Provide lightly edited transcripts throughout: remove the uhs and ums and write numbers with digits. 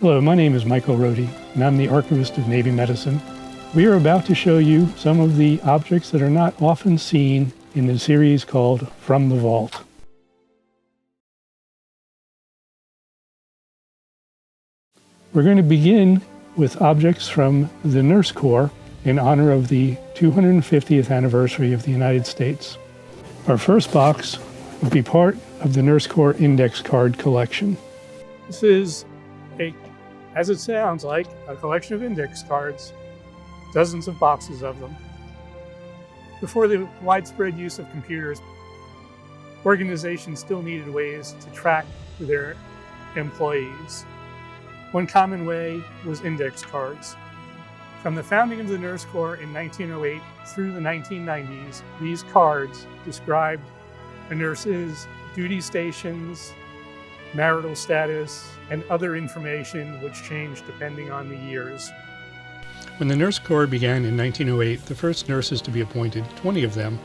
Hello, my name is Michael Rhode, and I'm the archivist of Navy Medicine. We are about to show you some of the objects that are not often seen in the series called From the Vault. We're going to begin with objects from the Nurse Corps in honor of the 250th anniversary of the United States. Our first box will be part of the Nurse Corps index card collection. This is as it sounds like, a collection of index cards, dozens of boxes of them. Before the widespread use of computers, organizations still needed ways to track their employees. One common way was index cards. From the founding of the Nurse Corps in 1908 through the 1990s, these cards described a nurse's duty stations, marital status, and other information which changed depending on the years. When the Nurse Corps began in 1908, the first nurses to be appointed, 20 of them,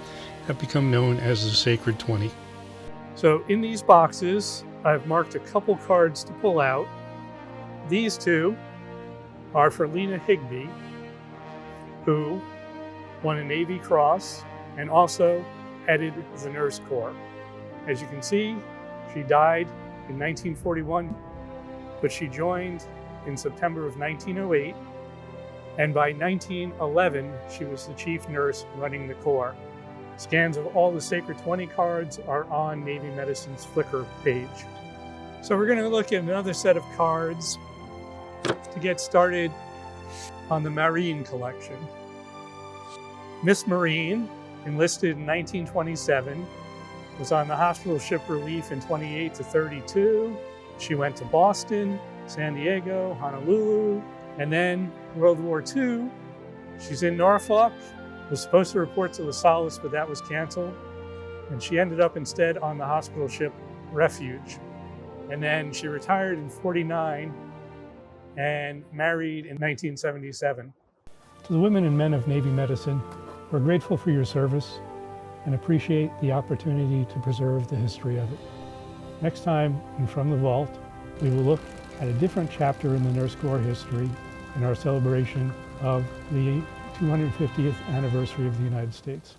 have become known as the Sacred 20. So in these boxes, I've marked a couple cards to pull out. These two are for Lena Higbee, who won a Navy Cross and also headed the Nurse Corps. As you can see, she died in 1941, but she joined in September of 1908, and by 1911, she was the chief nurse running the Corps. Scans of all the Sacred 20 cards are on Navy Medicine's Flickr page. So we're going to look at another set of cards to get started on the Marine collection. Miss Marine, enlisted in 1927, was on the hospital ship Relief in 28 to 32. She went to Boston, San Diego, Honolulu, and then World War II. She's in Norfolk, was supposed to report to the Solace, but that was canceled. And she ended up instead on the hospital ship Refuge. And then she retired in 49 and married in 1977. To the women and men of Navy Medicine, we're grateful for your service and appreciate the opportunity to preserve the history of it. Next time in From the Vault, we will look at a different chapter in the Nurse Corps history in our celebration of the 250th anniversary of the United States.